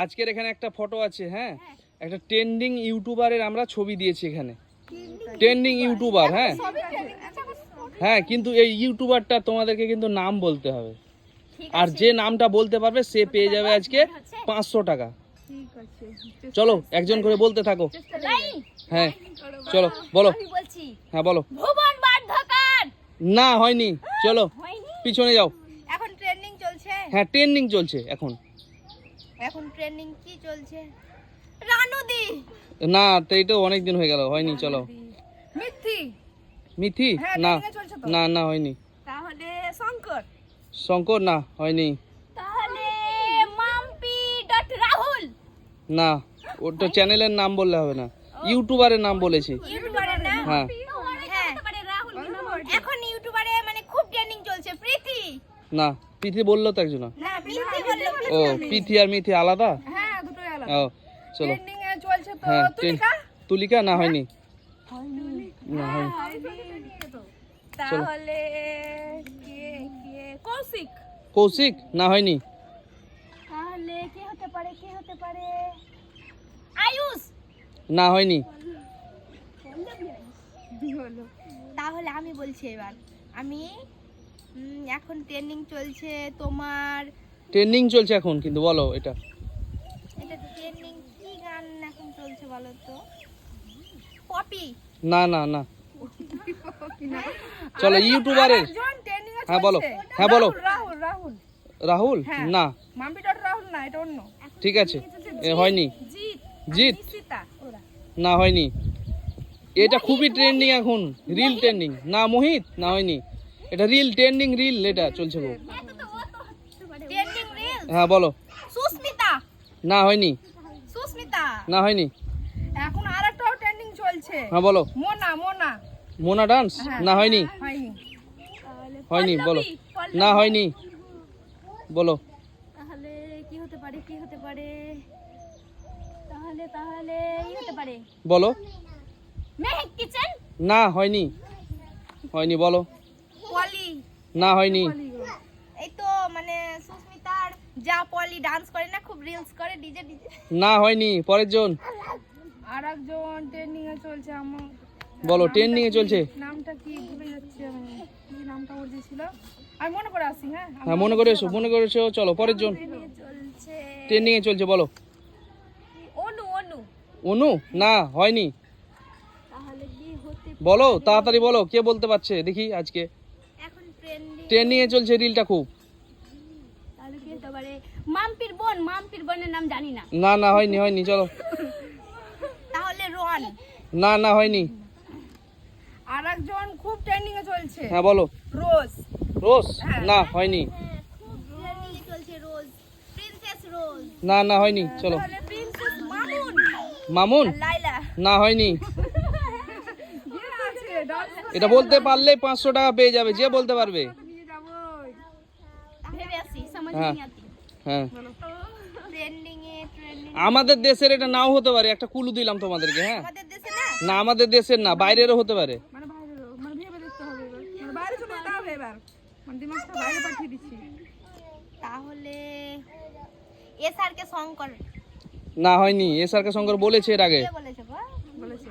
আজকের এখানে একটা ফটো আছে, হ্যাঁ, একটা ট্রেন্ডিং ইউটিউবারের আমরা ছবি দিয়েছি এখানে, ট্রেন্ডিং ইউটিউবার, হ্যাঁ হ্যাঁ, কিন্তু এই ইউটিউবারটা তোমাদেরকে কিন্তু নাম বলতে হবে, আর যে নামটা বলতে পারবে সে পেয়ে যাবে আজকে 500 টাকা। চলো একজন করে বলতে থাকো। হ্যাঁ চলো বলো। হ্যাঁ বলো। না হয়নি, চলো পিছনে যাও। এখন ট্রেন্ডিং চলছে। হ্যাঁ ট্রেন্ডিং চলছে এখন। এখন ট্রেন্ডিং কি চলছে? রানুদি। না তো এইটা অনেক দিন হয়ে গেল, হয়নি। চলো। মিথি। মিথি? না না না হয়নি। তাহলে শঙ্কর। শঙ্কর? না হয়নি। তাহলে মাম্পি ডট রাহুল। না, ওটা চ্যানেলের নাম বললে হবে না, ইউটিউবারের নাম বলেছি। ইউটিউবারের নাম? হ্যাঁ। এখন ইউটিউবারে মানে খুব ট্রেন্ডিং চলছে প্রীতি। না, প্রীতি বললো তো একজন। না প্রীতি বললো। ও প্রীতি আর মিথি আলাদা? হ্যাঁ দুটোই আলাদা। ও চলো। ট্রেন্ডিং এ চলছে তো হ্যাঁ তুলিকা। তুলিকা? না হয়নি। না হয়নি। তাহলে কে কে? কৌশিক। কৌশিক? না হয়নি। তাহলে কে হতে পারে, কে হতে পারে? আয়ুষ। না হয়নি। তাহলে আমি বলছি এবার, আমি এখন ট্রেন্ডিং চলছে তোমার। ট্রেন্ডিং চলছে এখন, কিন্তু বলো এটা। এটা ট্রেন্ডিং কি গান এখন চলছে বলো তো? পপি? না না না। চলো ইউটিউবারের। হ্যাঁ বলো। হ্যাঁ বলো। রাহুল। রাহুল। রাহুল? না। মাম্পি ডট রাহুল না, এটা অন্য। ঠিক আছে, হয়নি। জিৎ। জিৎ? নিশিতা। না হয়নি। এটা খুবই ট্রেন্ডিং এখন, রিল ট্রেন্ডিং। না মোহিত? না হয়নি। এটা রিল ট্রেন্ডিং, রিল এটা চলছে খুব। Trending reel. হ্যাঁ বলো। সুস্মিতা। না হয়নি। সুস্মিতা। না হয়নি। এখন আরেকটাও ট্রেন্ডিং চলছে। হ্যাঁ বলো। মোনা। মোনা। মোনা ডান্স? না হয়নি। হয়নি। হয়নি বলো। না হয়নি, বলো। তাহলে কি হতে পারে, কি হতে পারে? তাহলে তাহলে কি হতে পারে? বলো। মেহেক কিচেন? না হয়নি। হয়নি, বলো। পলি। না হয়নি। এই তো মানে সুস্মিতার যা পলি ডান্স করে না, খুব রিলস করে, ডিজে ডিজে। না হয়নি, পরের জন। আরেকজন ট্রেন্ডিং এ চলছে আমার। বলো, ট্রেন্ডিং এ চলছে। নামটা কি ভুলে যাচ্ছি আমি, কি নামটা ওর ছিল, আমি মনে করে আসি। হ্যাঁ হ্যাঁ মনে করে এসো, মনে করে এসো। চলো পরের জন। চলছে ট্রেন্ডিং এ চলছে, বলো। অনু। অনু। অনু? না হয়নি। তাহলে কি হতে বলো তাড়াতাড়ি বলো, কে বলতে পারছে দেখি আজকে। এখন ট্রেন্ডিং? ট্রেন্ডিং এ চলছে রিলটা খুব। তাহলে কি হতে পারে? মাম্পির বোন। মাম্পির বোনের নাম জানি না। না না হয়নি, হয়নি। চলো। তাহলে রন। না না হয়নি। আরেকজন খুব ট্রেন্ডিং এ চলছে। হ্যাঁ বলো। রোজ। রোজ? না হয়নি। খুব ট্রেন্ডিং এ চলছে রোজ। প্রিন্সেস রোজ। না না হয়নি। চলো। তাহলে প্রিন্সেস মামুন। মামুন? আর লাইলা। না হয়নি। এটা বলতে পারলে 500 টাকা পেয়ে যাবে, যে বলতে পারবে। ভেবে আসি, समझ হ্যাঁ नहीं आती। হ্যাঁ। ট্রেন্ডিং এ ট্রেন্ডিং আমাদের দেশের এটা নাও হতে পারে, একটা কুলু দিলাম তোমাদেরকে। হ্যাঁ আমাদের দেশে না? না, আমাদের দেশের না, বাইরেরও হতে পারে। মানে বাইরেরও, মানে ভেবে দেখতে হবে এবার, মানে বাইরে চলে যেতে হবে এবার, মানে দিমাগটা বাইরে পাঠিয়ে দিচ্ছি। তাহলে এসআরকে শঙ্কর। না হয়নি। এসআরকে শঙ্কর বলেছে এর আগে। কে বলেছে গো? বলেছে।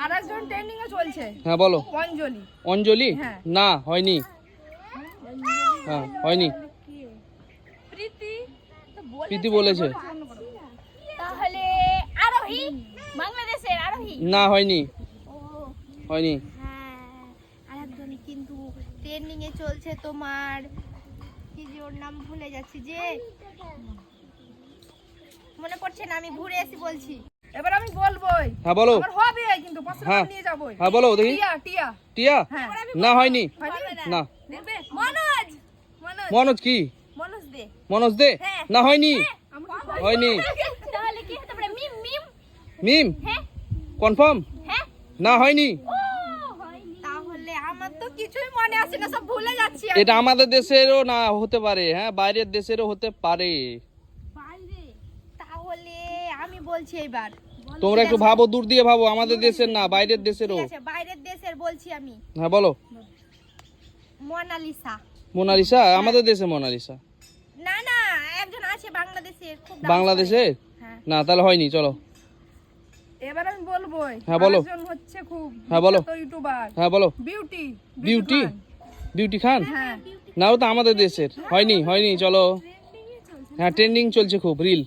আরেকজন ট্রেন্ডিং এ চলছে। হ্যাঁ বলো। অঞ্জলি। অঞ্জলি? হ্যাঁ। না হয়নি। হ্যাঁ হয়নি। প্রীতি তো প্রীতি বলেছে। তাহলে আরোহী, বাংলাদেশের আরোহী। না হয়নি। ও হয়নি। হ্যাঁ, আরেকজন কিন্তু ট্রেন্ডিং এ চলছে তোমার, কি যে ওর নাম ভুলে যাচ্ছি, যে মনে পড়ছে না, আমি ঘুরে এসে বলছি। এবার আমি বলবোই। হ্যাঁ বলো। আমার হবে কিন্তু 500 হ্যাঁ টাকা নিয়ে যাবোই। হ্যাঁ বলো দেখি। টিয়া। টিয়া। টিয়া? হ্যাঁ। না হয়নি। না। দেখবে মনোজ। মনোজ। মনোজ? কি মনোজ দে। মনোজ দে? হ্যাঁ। না হয়নি। আমার হয়নি। তাহলে কি হতে পারে? মিম। মিম। মিম? হ্যাঁ কনফার্ম? হ্যাঁ। না হয়নি। ও হয়নি। তাহলে আমার তো কিছুই মনে আসে না, সব ভুলে যাচ্ছি আমি। এটা আমাদের দেশেরও না হতে পারে, হ্যাঁ বাইরের দেশেরও হতে পারে। বাইরে? তাহলে আমি বলছি এবার। তোমরা একটু ভাবো, দূর দিয়ে ভাবো, আমাদের দেশের না, বাইরের দেশেরও। ঠিক আছে, বাইরের দেশের বলছি আমি। হ্যাঁ বলো। মোনালিসা। মোনালিসা? আমাদের দেশে মোনালিসা? না না, একজন আছে বাংলাদেশের, খুব dance বাংলাদেশে? করে। না তাহলে হয়নি, চলো। এবার আমি বলবো। হ্যাঁ, বলো। একজন হচ্ছে খুব হ্যাঁ, বলো। বিখ্যাত ইউটিউবার। হ্যাঁ বলো। বিউটি বিউটি বিউটি খান? হ্যাঁ না, ও তো আমাদের দেশের। হয়নি হয়নি, চলো। হ্যাঁ, ট্রেন্ডিং চলছে খুব, রিল।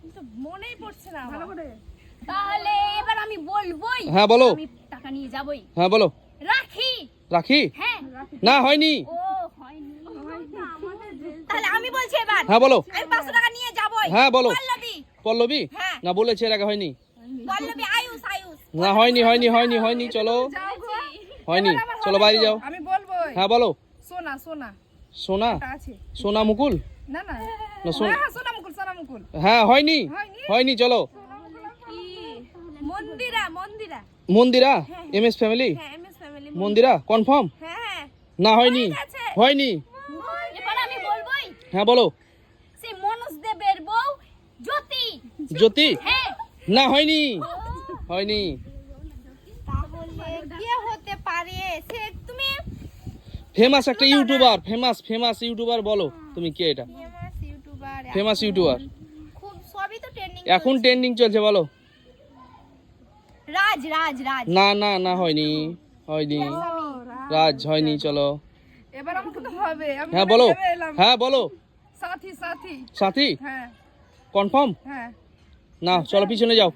কিন্তু মনেই পড়ছে না ভালো করে। তাহলে এবার আমি বলবোই। হ্যাঁ বলো। আমি টাকা নিয়ে যাবই। হ্যাঁ বলো। রাখি। রাখি? হ্যাঁ। না হয়নি। ও হয়নি। তাহলে আমি বলছি এবার। হ্যাঁ বলো। আমি 500 টাকা নিয়ে যাবই। হ্যাঁ বলো। পল্লবী। পল্লবী? হ্যাঁ। না, বলেছে এর আগে, হয়নি। পল্লবী আয়ুষ আয়ুষ। না হয়নি হয়নি হয়নি হয়নি, চলো। যাও গো। হয়নি, এবার আমার চলো হবে বাইরে তো। যাও। আমি বলবো। হ্যাঁ বলো। সোনা সোনা সোনা? এটা আছে। সোনা মুকুল? না না না, সোনা। হ্যাঁ সোনা মুকুল সোনা মুকুল। হ্যাঁ হয়নি হয়নি? হয়নি, চলো। কি? মন্দিরা মন্দিরা। মন্দিরা? MS family? হ্যাঁ এমএস ফ্যামিলি। মন্দিরা কনফার্ম? হ্যাঁ। না হয়নি আছে। হয়নি। এবার আমি বলবোই। হ্যাঁ বলো। সেই মনোজ দেবের বউ জ্যোতি। জ্যোতি? হ্যাঁ। না হয়নি হয়নি। তাহলে কে হতে পারে? সে তুমি ফেমাস একটা ইউটিউবার, ফেমাস ইউটিউবার, বলো তুমি কে এটা? Famous YouTuber. ফেমাস ইউটিউবার খুব সবই তো ট্রেন্ডিং। এখন ট্রেন্ডিং চলছে, বলো। রাজ রাজ রাজ। না না না, হয়নি হয়নি। রাজ হয়নি, চলো। এবার আমাকে তো হবে। আমি হ্যাঁ মনে বলো। ভেবে এলাম। হ্যাঁ বলো। সাথী সাথী। সাথী? হ্যাঁ কনফার্ম? হ্যাঁ। না, চলো পিছনে যাও।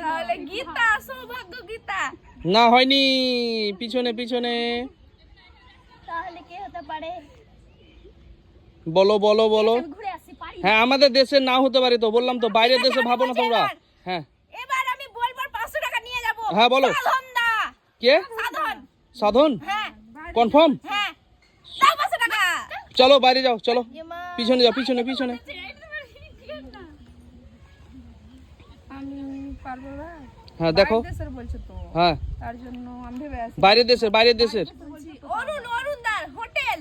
তাহলে গীতা সৌভাগ্য গীতা। না হয়নি, পিছনে পিছনে। তাহলে কে হতে পারে? বলো বলো বলো। আমি ঘুরে আসি পারি। হ্যাঁ, আমাদের দেশের না হতে পারে তো, বললাম তো, বাইরের দেশে ভাবো না তোমরা। হ্যাঁ এবার আমি বলবো 500 টাকা নিয়ে যাব। হ্যাঁ, বলো। সাধন দা। কে? সাধন। সাধন? হ্যাঁ কনফার্ম? হ্যাঁ। দাও 500 টাকা। চলো বাইরে যাও, চলো। এমা। পিছনে যাও, পিছনে পিছনে। আমি পারবো না। হ্যাঁ দেখো। বাইরের দেশের বলছে তো। হ্যাঁ, তার জন্য আমি ভেবে আছি। বাইরের দেশের, বাইরের দেশের। অরুণ অরুণ দার হোটেল।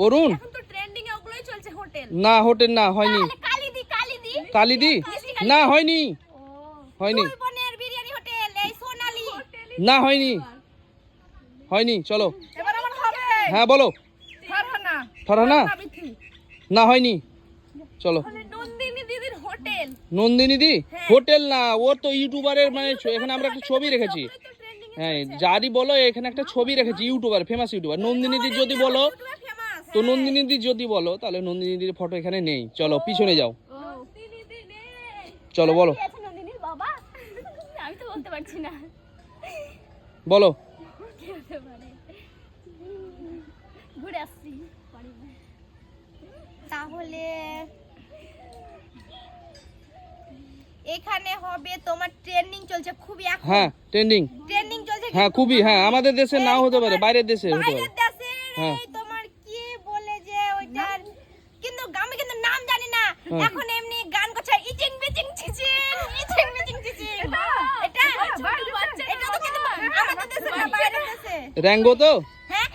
অরুণ? এখন তো ট্রেন্ডিং এ ওগুলোই চলছে হোটেল। না, হোটেল না, হয়নি। তাহলে কালিদি কালিদি। কালিদি? না হয়নি ও। হয়নি। দুই বোনের বিরিয়ানি হোটেল এই সোনালি। না হয়নি হয়নি, চলো। এবার আমার হবে। হ্যাঁ বলো। ফারহানা। ফারহানা? বিথি। না হয়নি, চলো। তাহলে নন্দিনী দিদির হোটেল। নন্দিনী দি? হ্যাঁ। হোটেল না, ও তো ইউটিউবারের, মানে এখানে আমরা একটা ছবি রেখেছি। ওগুলোই তো ট্রেন্ডিং এ হ্যাঁ, যারই বলো, এখানে একটা ছবি রেখেছি, ইউটিউবার, ফেমাস ইউটিউবার। নন্দিনী দি যদি বলো, ফেমাস। তো নন্দিনী দি যদি বলো, তাহলে নন্দিনী দির ফটো এখানে নেই। চলো পিছনে যাও, নন্দিনী দিদি। চলো বলো। কে আছে নন্দিনীর বাবা? আমি তো বলতে পারছি না। বলো। কে হতে পারে? ঘুরে আসছি পারি না। তাহলে এখানে হবে তোমার ট্রেন্ডিং চলছে খুবই এখন। হ্যাঁ, ট্রেন্ডিং। ট্রেন্ডিং চলছে হ্যাঁ খুবই, হ্যাঁ আমাদের দেশে নাও হতে পারে, বাইরের দেশে হতে বাইরের পারে। দেশের হ্যাঁ। এই তোমার কি বলে যে ওইটার কিন্তু আমি কিন্তু নাম জানি না। হ্যাঁ। এখন এমনি গান করছে ইচিং বিচিং চিচিং ইচিং বিচিং চিচিং। এটা এটা তো কিন্তু আমাদের দেশে না বাইরের দেশে। র্যাঙ্গো তো? হ্যাঁ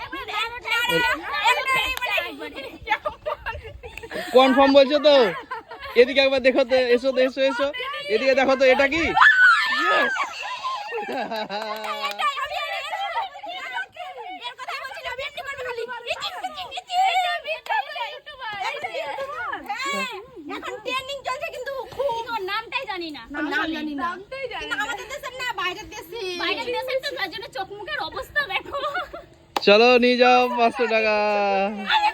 কনফার্ম বলছো তো? এদিকে একবার দেখো তো, এসো তো, এসো এসো, এদিকে দেখো তো, এটা কি? Yes! এখন ট্রেন্ডিং চলছে কিন্তু খুব নামটাই জানি না। নাম জানি না। কিন্তু আমাদের দেশের না বাইরের দেশে। বাইরের দেশের তো তার জন্য চোখ মুখের অবস্থা দেখো। চলো নিয়ে যাও 500 টাকা। আমি